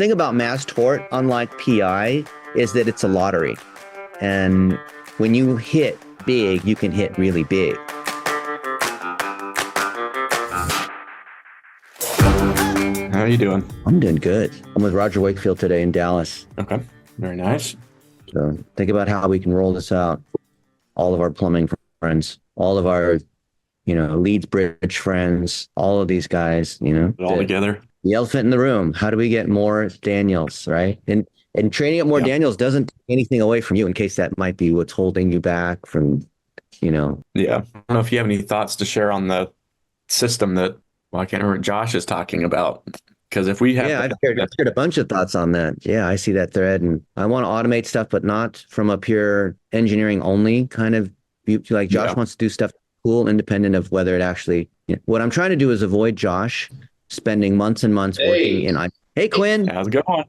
thing about mass tort, unlike PI, is that it's a lottery. And when you hit big, you can hit really big. How are you doing? I'm doing good. I'm with Roger Wakefield today in Dallas. Okay, very nice. So think about how we can roll this out. All of our plumbing friends, all of our, Leeds Bridge friends, all of these guys, All together. The elephant in the room. How do we get more Daniels, right? And training up more Daniels doesn't take anything away from you, in case that might be what's holding you back from, Yeah. I don't know if you have any thoughts to share on the system that, I can't remember what Josh is talking about. Because if we have... Yeah, I've shared a bunch of thoughts on that. Yeah, I see that thread, and I want to automate stuff, but not from a pure engineering only kind of view. Like Josh wants to do stuff cool, independent of whether it actually... What I'm trying to do is avoid Josh spending months and months working in... Hey, Quinn. How's it going? How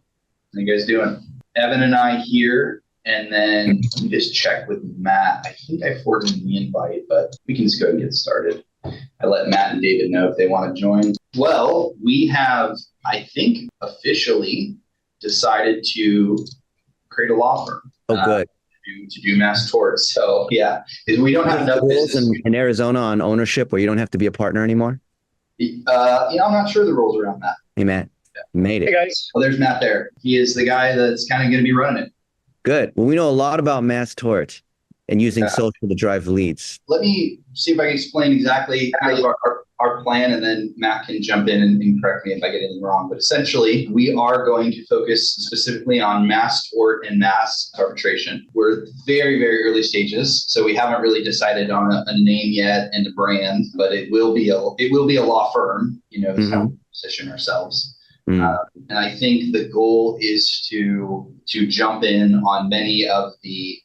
you guys doing? Evan and I here, and then we just check with Matt. I think I forwarded him the invite, but we can just go and get started. I let Matt and David know if they want to join. Well, we have, I think, officially decided to create a law firm. Oh, good. To do mass torts. So, yeah, we don't have enough rules in Arizona on ownership where you don't have to be a partner anymore? I'm not sure the rules around that. Hey, Matt. You made it. Hey, guys. Well, there's Matt there. He is the guy that's kind of going to be running it. Good. Well, we know a lot about mass tort and using social to drive leads. Let me see if I can explain exactly our plan, and then Matt can jump in and correct me if I get anything wrong. But essentially, we are going to focus specifically on mass tort and mass arbitration. We're very, very early stages, so we haven't really decided on a name yet and a brand, but it will be a law firm, is how we position ourselves. And I think the goal is to jump in on many of the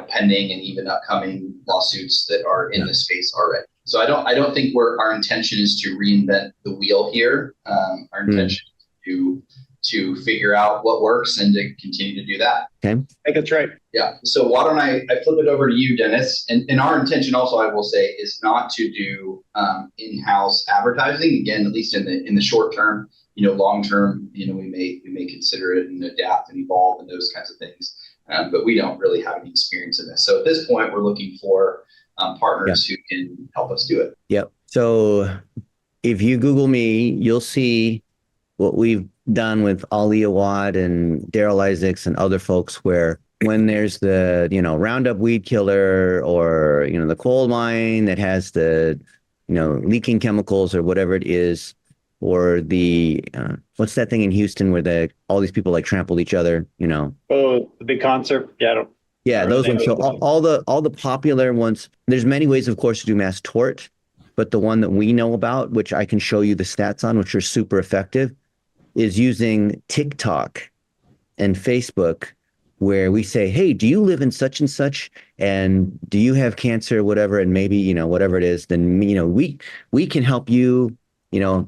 pending and even upcoming lawsuits that are in this space already. So I don't think our intention is to reinvent the wheel here. Our intention is to figure out what works and to continue to do that. Okay. I think that's right. Yeah. So why don't I flip it over to you, Dennis? And our intention also, I will say, is not to do in-house advertising. Again, at least in the short term. Long term, we may consider it and adapt and evolve and those kinds of things. But we don't really have any experience in this. So at this point, we're looking for partners who can help us do it. Yep. So if you Google me, you'll see what we've done with Ali Awad and Daryl Isaacs and other folks, where when there's the, Roundup weed killer or, the coal mine that has the, leaking chemicals or whatever it is, or the what's that thing in Houston where all these people like trampled each other, Oh, the big concert. Yeah, those ones. So all the popular ones. There's many ways, of course, to do mass tort, but the one that we know about, which I can show you the stats on, which are super effective, is using TikTok and Facebook, where we say, hey, do you live in such and such, and do you have cancer, whatever, and maybe whatever it is, then we can help you.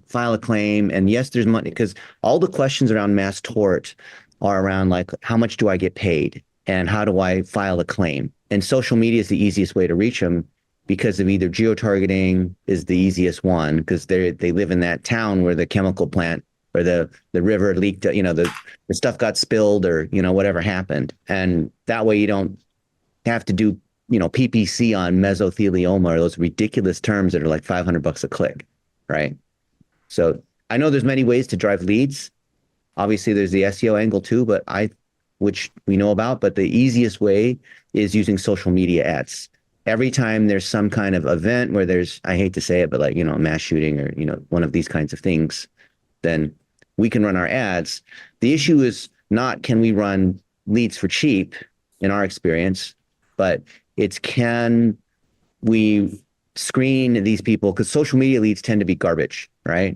File a claim. And yes, there's money, because all the questions around mass tort are around like, how much do I get paid? And how do I file a claim? And social media is the easiest way to reach them, because of either geo-targeting is the easiest one, because they live in that town where the chemical plant or the river leaked, the stuff got spilled or, whatever happened. And that way you don't have to do, PPC on mesothelioma or those ridiculous terms that are like $500 a click, right? So I know there's many ways to drive leads. Obviously, there's the SEO angle too, which we know about. But the easiest way is using social media ads. Every time there's some kind of event where there's, I hate to say it, but like, a mass shooting or, one of these kinds of things, then we can run our ads. The issue is not, can we run leads for cheap in our experience, but it's, can we screen these people, because social media leads tend to be garbage, right?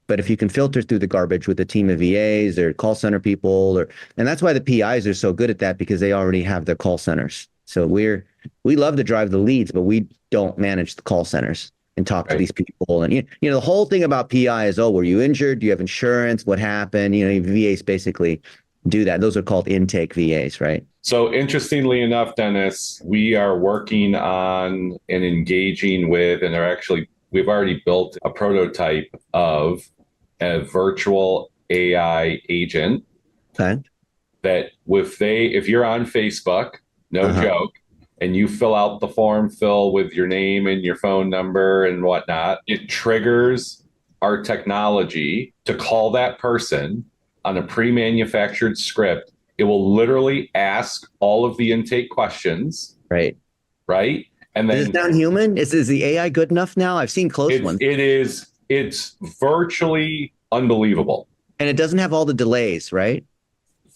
But if you can filter through the garbage with a team of VAs or call center people, and that's why the PIs are so good at that, because they already have their call centers. So we love to drive the leads, but we don't manage the call centers and talk to these people. And the whole thing about PI is, oh, were you injured? Do you have insurance? What happened? VAs basically do that. Those are called intake VAs, right? So interestingly enough, Dennis, we are working on and engaging with, and we've already built a prototype of a virtual AI agent Okay. that if you're on Facebook, no joke, and you fill out the form fill with your name and your phone number and whatnot, it triggers our technology to call that person on a pre-manufactured script. It will literally ask all of the intake questions. Right. Right. And then does it sound human? Is the AI good enough now? I've seen close ones. It's virtually unbelievable. And it doesn't have all the delays, right?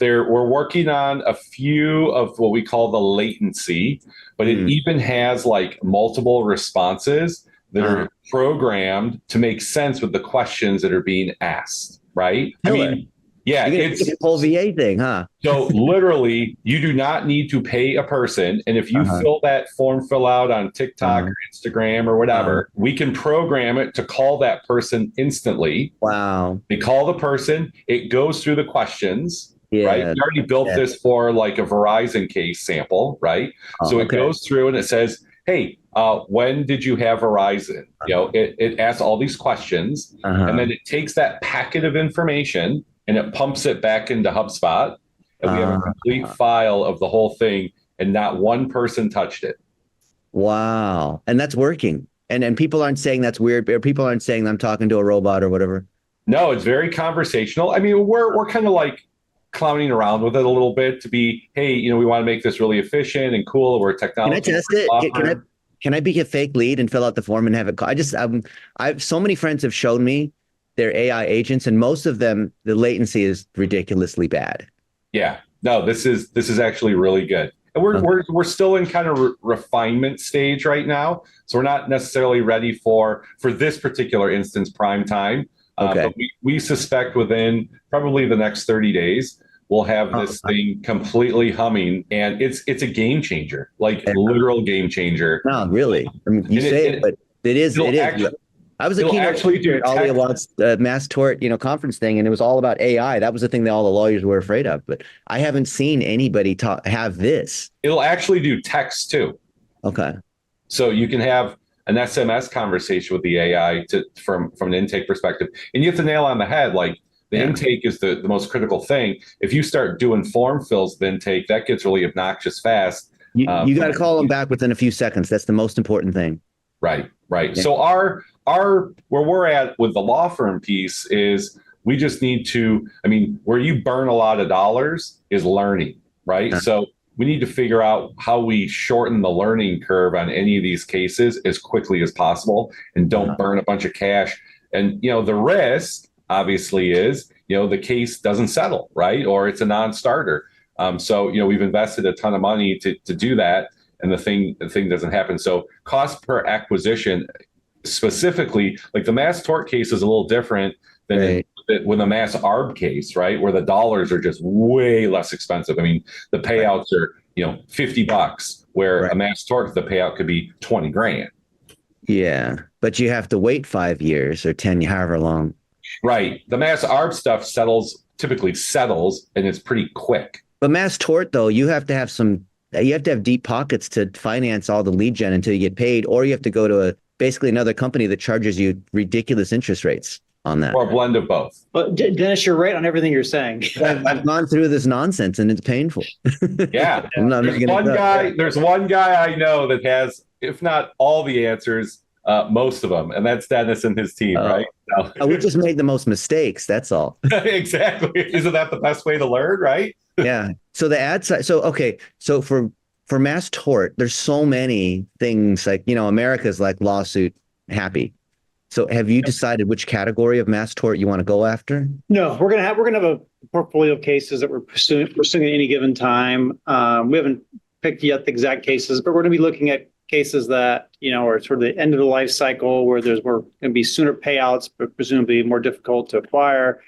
We're working on a few of what we call the latency, but it even has like multiple responses that are programmed to make sense with the questions that are being asked, right? Killer. I mean, yeah, it's a whole VA thing, huh? So literally, you do not need to pay a person. And if you fill that form fill out on TikTok or Instagram or whatever, we can program it to call that person instantly. Wow. They call the person, it goes through the questions. Yeah. Right. We already built this for like a Verizon case sample. Right. So it goes through and it says, hey, when did you have Verizon? You know, it asks all these questions and then it takes that packet of information and it pumps it back into HubSpot. And we have a complete file of the whole thing and not one person touched it. Wow. And that's working. And people aren't saying that's weird, or people aren't saying I'm talking to a robot or whatever. No, it's very conversational. I mean, we're kind of like clowning around with it a little bit to be, hey, you know, we want to make this really efficient and cool. We're technology. Can I test it? Can I be a fake lead and fill out the form and have it? I've so many friends have shown me their AI agents, and most of them, the latency is ridiculously bad. Yeah, no, this is actually really good. And we're still in kind of refinement stage right now. So we're not necessarily ready for this particular instance prime time. But we suspect within probably the next 30 days, we'll have this thing completely humming, and it's a game changer, like literal game changer. No, really. I mean, you say it, but it is. I was a keynote speaker at Ali Awad's Mass Tort, conference thing, and it was all about AI. That was the thing that all the lawyers were afraid of. But I haven't seen anybody have this. It'll actually do text too. Okay. So you can have an SMS conversation with the AI from an intake perspective, and you have to nail on the head. Like the intake is the most critical thing. If you start doing form fills with intake, that gets really obnoxious fast. You got to call them back within a few seconds. That's the most important thing. Right. Yeah. So our where we're at with the law firm piece is we just need to, where you burn a lot of dollars is learning, right? So we need to figure out how we shorten the learning curve on any of these cases as quickly as possible and don't burn a bunch of cash. And, the risk obviously is, the case doesn't settle, right? Or it's a non-starter. So, we've invested a ton of money to do that, and the thing doesn't happen. So cost per acquisition, specifically, like the mass tort case is a little different than with a mass ARB case, right? Where the dollars are just way less expensive. The payouts are, $50, where a mass tort, the payout could be 20 grand. Yeah. But you have to wait 5 years or 10, however long. Right. The mass ARB stuff typically settles, and it's pretty quick. But mass tort, though, you have to have deep pockets to finance all the lead gen until you get paid, or you have to go to basically another company that charges you ridiculous interest rates on that. Or a blend of both. But Dennis, you're right on everything you're saying. I've gone through this nonsense and it's painful. Yeah. There's one guy I know that has, if not all the answers, most of them, and that's Dennis and his team, right? So. We just made the most mistakes. That's all. Exactly. Isn't that the best way to learn, right? Yeah. So the ad side. So, okay. So for mass tort, there's so many things like, America's like lawsuit happy. So have you decided which category of mass tort you want to go after? No, we're gonna have a portfolio of cases that we're pursuing at any given time. We haven't picked yet the exact cases, but we're going to be looking at cases that are sort of the end of the life cycle, where there's more going to be sooner payouts, but presumably more difficult to acquire,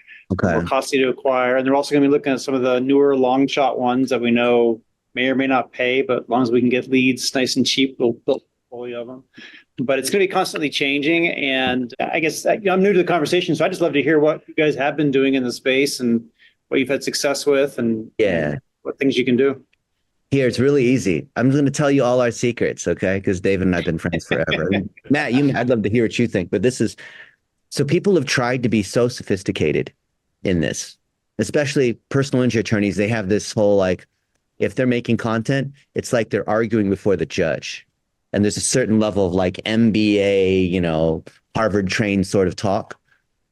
more costly to acquire, and they're also going to be looking at some of the newer long shot ones that we know may or may not pay, but as long as we can get leads nice and cheap, we'll build a portfolio of them. But it's going to be constantly changing. And I guess I'm new to the conversation, so I just love to hear what you guys have been doing in the space and what you've had success with and what things you can do. Here, it's really easy. I'm going to tell you all our secrets, okay? Because David and I have been friends forever. Matt, I'd love to hear what you think, but so people have tried to be so sophisticated in this, especially personal injury attorneys. They have this whole like, if they're making content, it's like they're arguing before the judge. And there's a certain level of like MBA, Harvard trained sort of talk.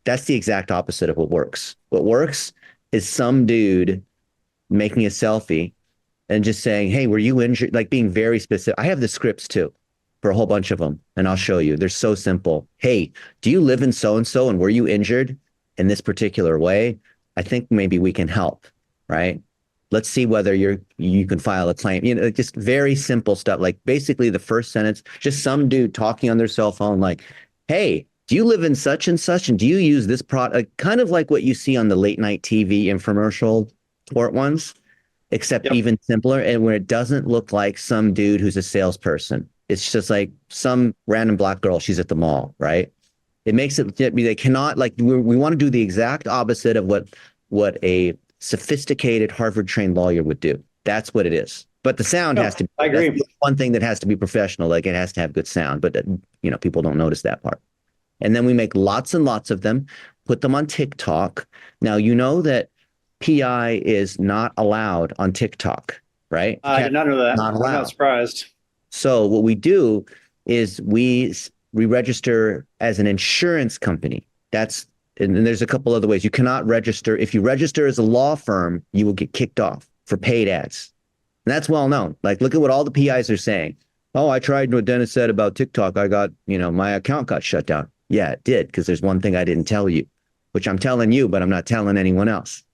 That's the exact opposite of what works. What works is some dude making a selfie and just saying, hey, were you injured? Like being very specific. I have the scripts too for a whole bunch of them, and I'll show you. They're so simple. Hey, do you live in so-and-so and were you injured in this particular way? I think maybe we can help, right? Let's see whether you can file a claim. Just very simple stuff. Like basically the first sentence, just some dude talking on their cell phone, like, hey, do you live in such and such? And do you use this product? Kind of like what you see on the late night TV infomercial tort ones, except even simpler, and where it doesn't look like some dude who's a salesperson. It's just like some random black girl. She's at the mall, right? It makes it, they cannot, like, we want to do the exact opposite of what a sophisticated Harvard trained lawyer would do. That's what it is. But the sound has to be, I agree. that's one thing that has to be professional. Like it has to have good sound, but people don't notice that part. And then we make lots and lots of them, put them on TikTok. Now, you know that PI is not allowed on TikTok, right? I did not know that. Not allowed. I'm not surprised. So what we do is we register as an insurance company. And there's a couple other ways. You cannot register. If you register as a law firm, you will get kicked off for paid ads. And that's well known. Like, look at what all the PIs are saying. Oh, I tried what Dennis said about TikTok. I got, my account got shut down. Yeah, it did, because there's one thing I didn't tell you, which I'm telling you, but I'm not telling anyone else.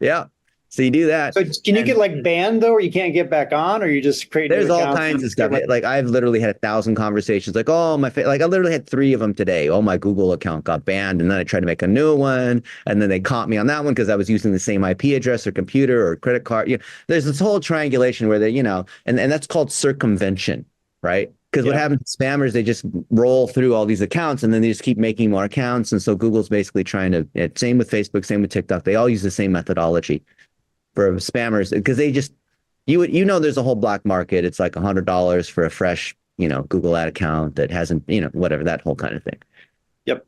Yeah. So you do that. So can you get like banned though, or you can't get back on, or you just create? There's all kinds of stuff. Like I've literally had 1,000 conversations. Like, oh, like I literally had 3 of them today. Oh, my Google account got banned, and then I tried to make a new one, and then they caught me on that one because I was using the same IP address or computer or credit card. There's this whole triangulation where they, and that's called circumvention, right? Because what happens to spammers, they just roll through all these accounts and then they just keep making more accounts. And so Google's basically trying to, same with Facebook, same with TikTok. They all use the same methodology for spammers because they just, there's a whole black market. It's like $100 for a fresh, Google ad account that hasn't, whatever, that whole kind of thing. Yep.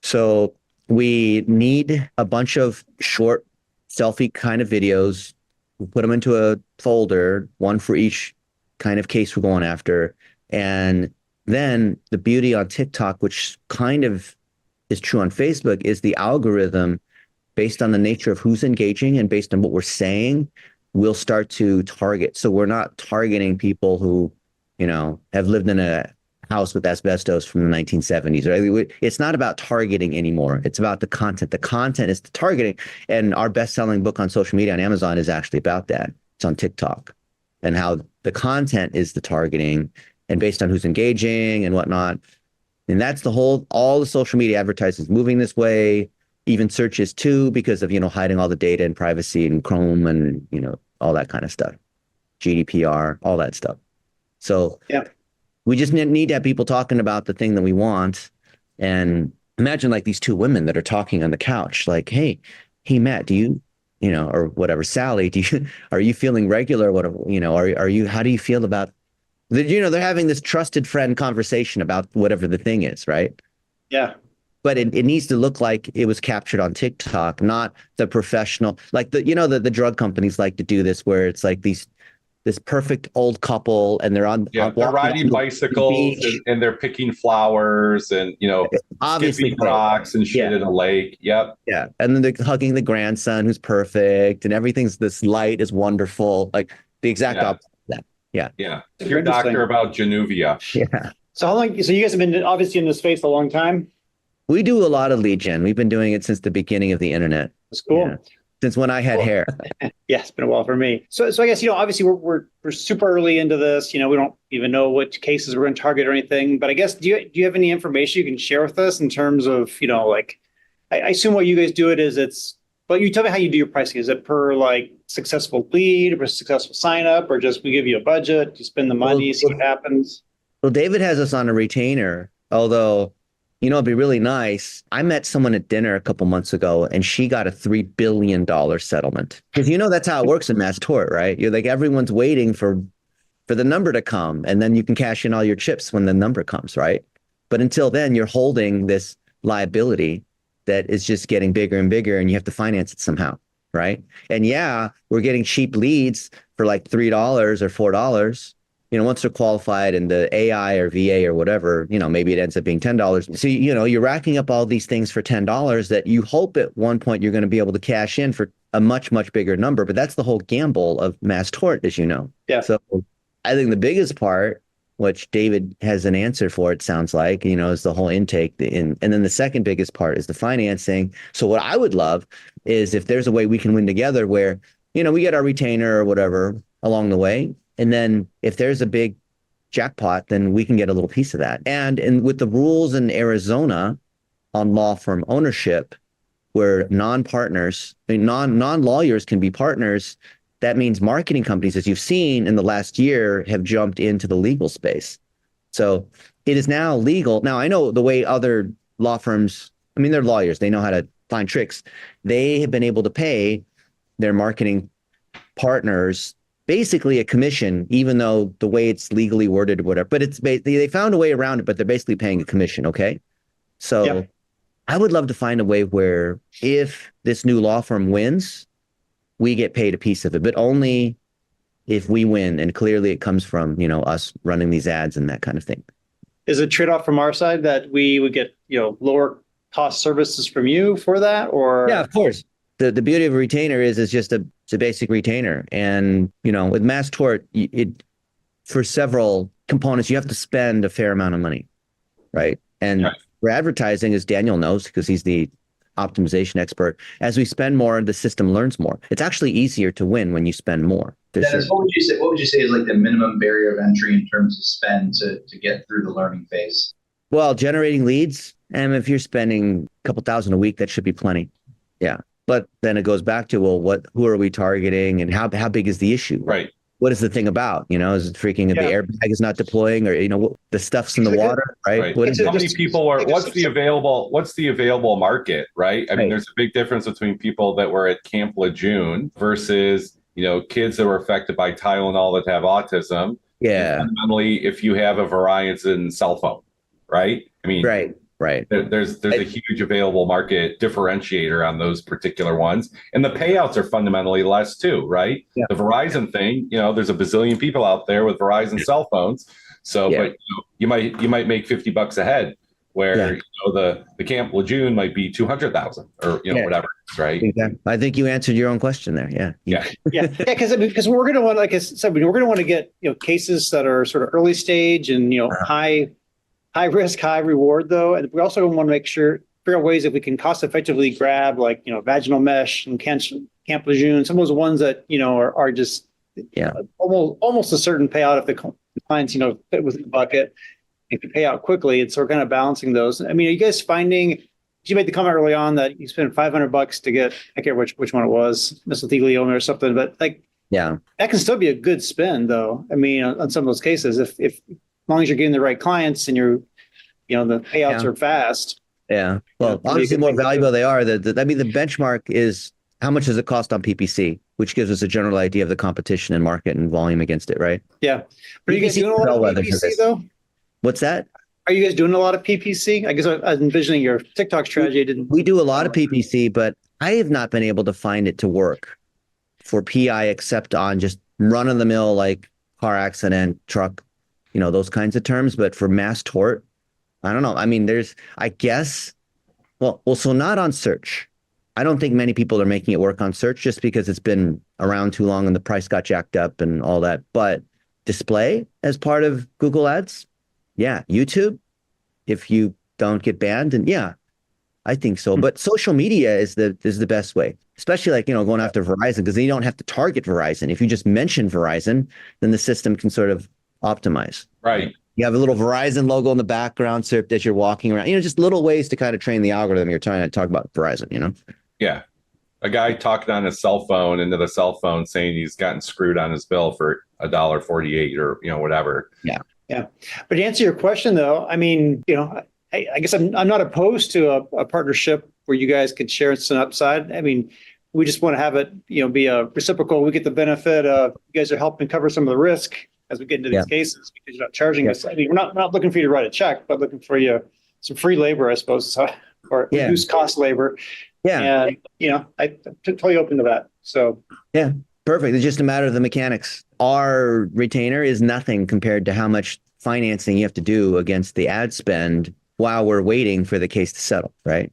So we need a bunch of short selfie kind of videos. We put them into a folder, one for each kind of case we're going after. And then the beauty on TikTok, which kind of is true on Facebook, is the algorithm, based on the nature of who's engaging and based on what we're saying, we'll start to target. So we're not targeting people who, have lived in a house with asbestos from the 1970s. Right? It's not about targeting anymore. It's about the content. The content is the targeting. And our best-selling book on social media on Amazon is actually about that. It's on TikTok and how the content is the targeting and based on who's engaging and whatnot. And that's all the social media advertising moving this way, even searches too, because of, hiding all the data and privacy and Chrome and, all that kind of stuff, GDPR, all that stuff. So we just need to have people talking about the thing that we want. And imagine like these 2 women that are talking on the couch, like, hey, Matt, do you, or whatever, Sally, are you feeling regular? What, are you, how do you feel about, they're having this trusted friend conversation about whatever the thing is, right? Yeah. But it needs to look like it was captured on TikTok, not the professional, like the drug companies like to do this, where it's like this perfect old couple and they're they're riding bicycles and they're picking flowers and, obviously rocks and shit in a lake. Yep. Yeah. And then they're hugging the grandson who's perfect and everything's, this light is wonderful. Like the exact opposite of that. Yeah. Yeah. Your doctor about Januvia. Yeah. So so you guys have been obviously in this space a long time? We do a lot of lead gen. We've been doing it since the beginning of the internet. That's cool. Yeah. Since when I had hair. Yeah, it's been a while for me. So I guess, obviously we're super early into this. We don't even know what cases we're going to target or anything. But I guess, do you have any information you can share with us in terms of, like, I assume what you guys do but you tell me how you do your pricing. Is it per like successful lead or successful sign up, or just we give you a budget, you spend the money, see what happens? Well, David has us on a retainer, although, it'd be really nice. I met someone at dinner a couple months ago and she got a $3 billion settlement. Because that's how it works in mass tort, right? You're like, everyone's waiting for the number to come and then you can cash in all your chips when the number comes, right? But until then, you're holding this liability that is just getting bigger and bigger, and you have to finance it somehow, right? And yeah, we're getting cheap leads for like $3 or $4. Once they're qualified and the AI or VA or whatever, maybe it ends up being $10. So, you're racking up all these things for $10 that you hope at one point you're going to be able to cash in for a much, much bigger number. But that's the whole gamble of mass tort, as you know. Yeah. So I think the biggest part, which David has an answer for, it sounds like, is the whole intake. And then the second biggest part is the financing. So what I would love is if there's a way we can win together where, we get our retainer or whatever along the way. And then if there's a big jackpot, then we can get a little piece of that. And with the rules in Arizona on law firm ownership, where non-partners, non-lawyers can be partners, that means marketing companies, as you've seen in the last year, have jumped into the legal space. So it is now legal. Now, I know the way other law firms, they're lawyers. They know how to find tricks. They have been able to pay their marketing partners basically a commission, even though the way it's legally worded or whatever, but they found a way around it, but they're basically paying a commission. Okay. So yep. I would love to find a way where if this new law firm wins, we get paid a piece of it, but only if we win. And clearly it comes from, us running these ads and that kind of thing. Is it trade-off from our side that we would get, lower cost services from you for that? Or yeah, of course. The beauty of a retainer is it's just a basic retainer. And, with mass tort, for several components, you have to spend a fair amount of money, right? And for advertising, as Daniel knows, because he's the optimization expert, as we spend more, the system learns more. It's actually easier to win when you spend more. Dennis, what would you say is like the minimum barrier of entry in terms of spend to get through the learning phase? Well, generating leads, and if you're spending a couple thousand a week, that should be plenty. Yeah. But then it goes back to, well, who are we targeting and how big is the issue? Right. What is the thing about? Is it freaking the airbag is not deploying, or the stuff's in the water, right? What is how many people are? What's the available market, right? I mean, there's a big difference between people that were at Camp Lejeune versus kids that were affected by Tylenol that have autism. Yeah. And fundamentally, if you have a Verizon cell phone, right? I mean, right. There's a huge available market differentiator on those particular ones. And the payouts are fundamentally less too, right? Yeah. The Verizon thing, there's a bazillion people out there with Verizon cell phones. So, but you might make $50 a head, where the Camp Lejeune might be 200,000 or whatever, right? Exactly. I think you answered your own question there. Yeah. Because we're going to want, like I said, we're going to want to get cases that are sort of early stage and high risk, high reward, though. And we also want to figure out ways that we can cost effectively grab, like, vaginal mesh and Camp Lejeune, some of those ones that, are just almost a certain payout if the clients, fit with the bucket. If you pay out quickly, it's sort of kind of balancing those. I mean, are you guys finding, you made the comment early on that you spent $500 to get, I can't remember which one it was, mesothelioma or something, but that can still be a good spend, though. I mean, on some of those cases, if as long as you're getting the right clients and the payouts are fast. Yeah. Well, obviously, the more valuable they are, the benchmark is how much does it cost on PPC, which gives us a general idea of the competition and market and volume against it, right? Yeah. But are you guys doing a lot of PPC, though? What's that? Are you guys doing a lot of PPC? I guess I was envisioning your TikTok strategy. We do a lot of PPC, but I have not been able to find it to work for PI except on just run-of-the-mill, like car accident, truck, those kinds of terms. But for mass tort, I don't know. I mean, so not on search. I don't think many people are making it work on search just because it's been around too long and the price got jacked up and all that. But display as part of Google Ads, YouTube, if you don't get banned, and I think so. But social media is the best way, especially like, going after Verizon, because then you don't have to target Verizon. If you just mention Verizon, then the system can sort of optimize. Right. You have a little Verizon logo in the background, so as you're walking around, just little ways to kind of train the algorithm. You're trying to talk about Verizon, Yeah. A guy talking on his cell phone into the cell phone saying he's gotten screwed on his bill for $1.48 or, whatever. Yeah. Yeah. But to answer your question, though, I mean, I guess I'm not opposed to a partnership where you guys could share some upside. I mean, we just want to have it, be a reciprocal. We get the benefit of you guys are helping cover some of the risk as we get into these cases, because you're not charging us. I mean, we're not looking for you to write a check, but looking for you some free labor, I suppose. So. or Yeah. reduce cost labor. Yeah. And, I'm totally open to that. So, Yeah. Perfect. It's just a matter of the mechanics. Our retainer is nothing compared to how much financing you have to do against the ad spend while we're waiting for the case to settle, right?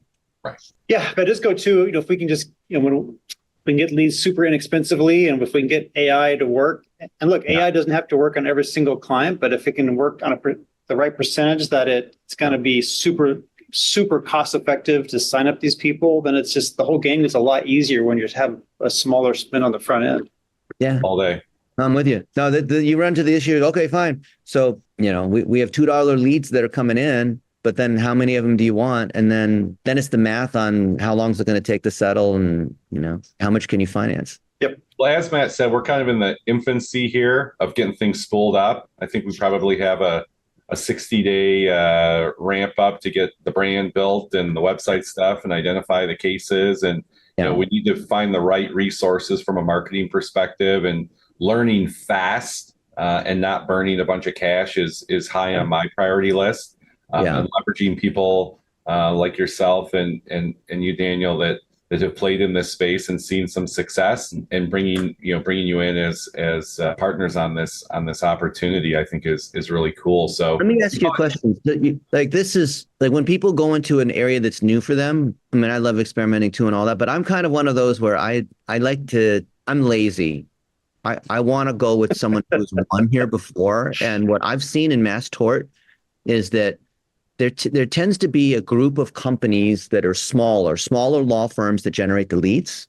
yeah, but just go to, if we can just, when we can get leads super inexpensively, and if we can get AI to work, and look, AI doesn't have to work on every single client, but if it can work on the right percentage that it's going to be super, super cost effective to sign up these people, then it's just the whole game is a lot easier when you have a smaller spend on the front end. Yeah. All day. I'm with you. No, you run to the issue. Okay, fine. So, we have $2 leads that are coming in, but then how many of them do you want? And then it's the math on how long is it going to take to settle, and how much can you finance? Yep. Well, as Matt said, we're kind of in the infancy here of getting things spooled up. I think we probably have a 60-day ramp up to get the brand built and the website stuff and identify the cases. And we need to find the right resources from a marketing perspective, and learning fast and not burning a bunch of cash is high on my priority list. And leveraging people like yourself and you, Daniel, that have played in this space and seen some success, and bringing you in as partners on this opportunity, I think is really cool. So let me ask you a question. This is like when people go into an area that's new for them. I mean, I love experimenting too and all that, but I'm kind of one of those where I'm lazy. I want to go with someone who's won here before. And what I've seen in mass tort is that there tends to be a group of companies that are smaller law firms that generate the leads.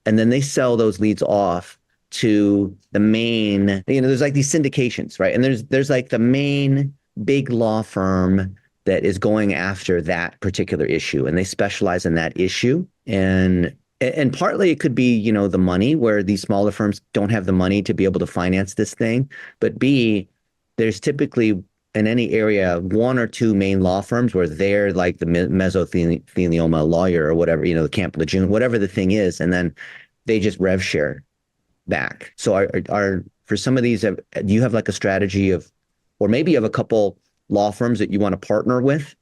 And then they sell those leads off to the main, there's like these syndications, right? And there's like the main big law firm that is going after that particular issue, and they specialize in that issue. And partly it could be, the money, where these smaller firms don't have the money to be able to finance this thing. But B, there's typically in any area one or two main law firms where they're like the mesothelioma lawyer or whatever, the Camp Lejeune, whatever the thing is, and then they just rev share back. So are for some of these, do you have like a strategy of, or maybe you have a couple law firms that you want to partner with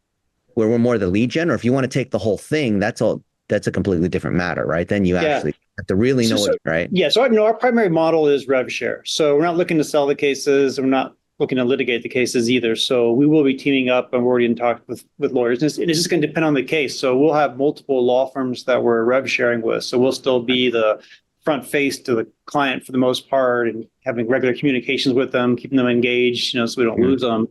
where we're more the lead gen, or if you want to take the whole thing, that's a completely different matter, right? Then you actually have to really know it, right? Yeah. So our primary model is rev share. So we're not looking to sell the cases. We're not looking to litigate the cases either. So we will be teaming up, and we're already in talk with lawyers. And it's just going to depend on the case. So we'll have multiple law firms that we're rev sharing with. So we'll still be the front face to the client for the most part, and having regular communications with them, keeping them engaged, so we don't lose them.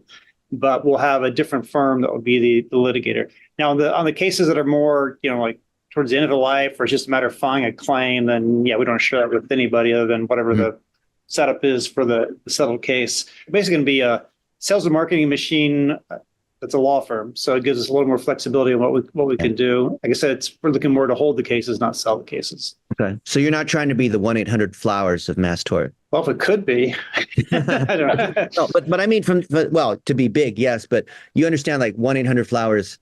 But we'll have a different firm that will be the litigator. Now, on the cases that are more, like towards the end of the life, or it's just a matter of filing a claim, then we don't share that with anybody other than whatever the setup is for the settled case. Basically, going to be a sales and marketing machine that's a law firm, so it gives us a little more flexibility on what we can do. Like I said, we're looking more to hold the cases, not sell the cases. Okay, so you're not trying to be the 1-800-Flowers of mass tort. Well, if it could be, I don't know. No, but I mean, to be big, yes, but you understand, like 1-800-Flowers,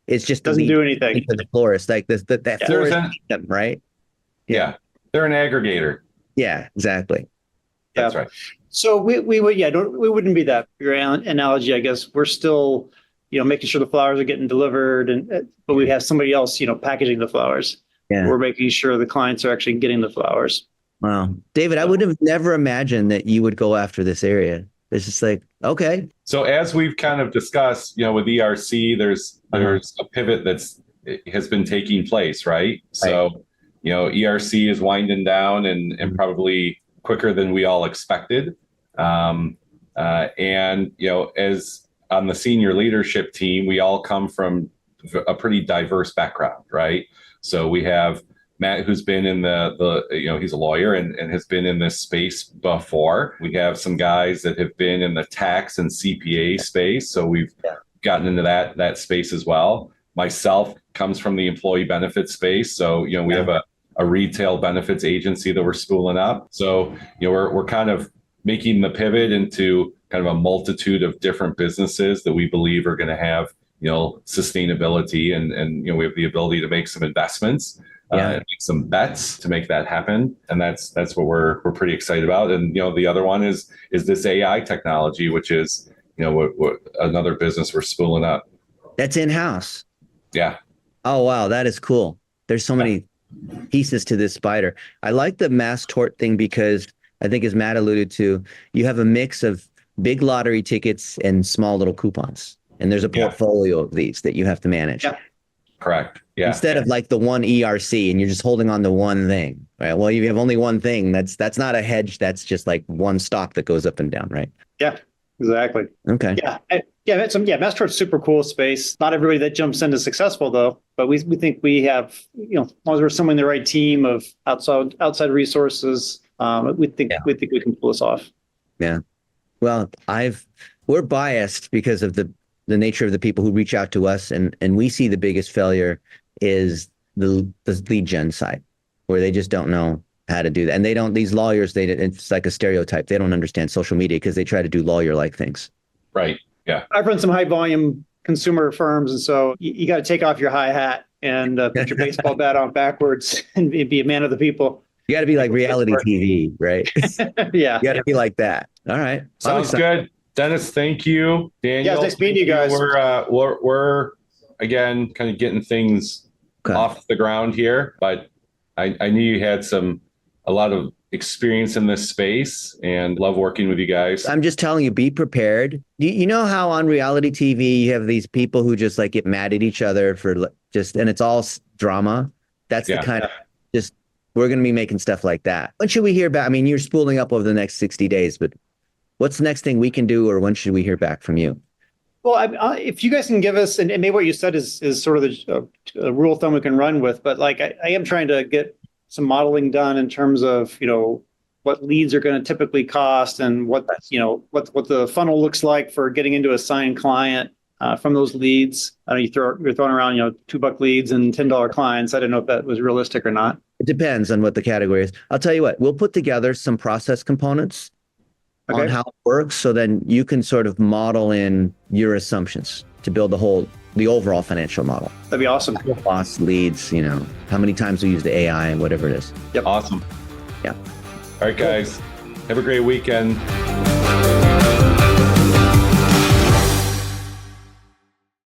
it's just doesn't do anything for the florist, like that florist, right? Yeah, they're an aggregator. Yeah, exactly. That's right. So we wouldn't be that. Your analogy, I guess, we're still, making sure the flowers are getting delivered, but we have somebody else, packaging the flowers. Yeah. We're making sure the clients are actually getting the flowers. Wow, David, I would have never imagined that you would go after this area. It's just like, okay. So as we've kind of discussed, with ERC, there's a pivot has been taking place, right? So, ERC is winding down and probably quicker than we all expected. And, as on the senior leadership team, we all come from a pretty diverse background, right? So we have Matt, who's been in he's a lawyer and has been in this space before. We have some guys that have been in the tax and CPA space. So we've gotten into that space as well. Myself comes from the employee benefits space. So, we have a retail benefits agency that we're spooling up. So, we're kind of making the pivot into kind of a multitude of different businesses that we believe are going to have, sustainability and we have the ability to make some investments and make some bets to make that happen. And that's what we're pretty excited about. And, the other one is this AI technology, which is, what another business we're spooling up. That's in-house. Yeah. Oh, wow. That is cool. There's so many pieces to this spider. I like the mass tort thing because I think, as Matt alluded to, you have a mix of big lottery tickets and small little coupons. And there's a Yeah. portfolio of these that you have to manage. Yeah. Correct. Yeah. Instead of like the one ERC and you're just holding on to one thing, right? Well, you have only one thing. That's not a hedge. That's just like one stock that goes up and down, right? Yeah, exactly. Okay. Mass tort's super cool space. Not everybody that jumps in is successful though, but we think we have, as long as we're someone in the right team of outside resources, we think we can pull this off. Yeah. Well, we're biased because of the nature of the people who reach out to us, and we see the biggest failure is the lead gen side, where they just don't know how to do that. And these lawyers, it's like a stereotype. They don't understand social media because they try to do lawyer-like things. Right. Yeah. I've run some high volume consumer firms, and so you got to take off your high hat and put your baseball bat on backwards and be a man of the people. You got to be like reality TV, right? Yeah. You got to be like that. All right. Sounds good. Dennis, thank you. Daniel, Yeah, it's nice meeting you guys. We're again kind of getting things off the ground here, but I knew you had a lot of experience in this space and love working with you guys. I'm just telling you, be prepared. You know how on reality TV you have these people who just like get mad at each other and it's all drama. That's the kind of we're going to be making stuff like that. When should we hear back? I mean, you're spooling up over the next 60 days, but what's the next thing we can do, or when should we hear back from you? Well, if you guys can give us, and maybe what you said is sort of the rule of thumb we can run with, but like I am trying to get some modeling done in terms of, what leads are going to typically cost and what the funnel looks like for getting into a signed client from those leads. I know you're throwing around, $2 leads and $10 clients. I didn't know if that was realistic or not. It depends on what the category is. I'll tell you what, we'll put together some process components on how it works, so then you can sort of model in your assumptions to build the overall financial model. That'd be awesome. Boss leads, how many times we use the AI and whatever it is. Yep. Awesome. Yeah. All right, guys. Have a great weekend.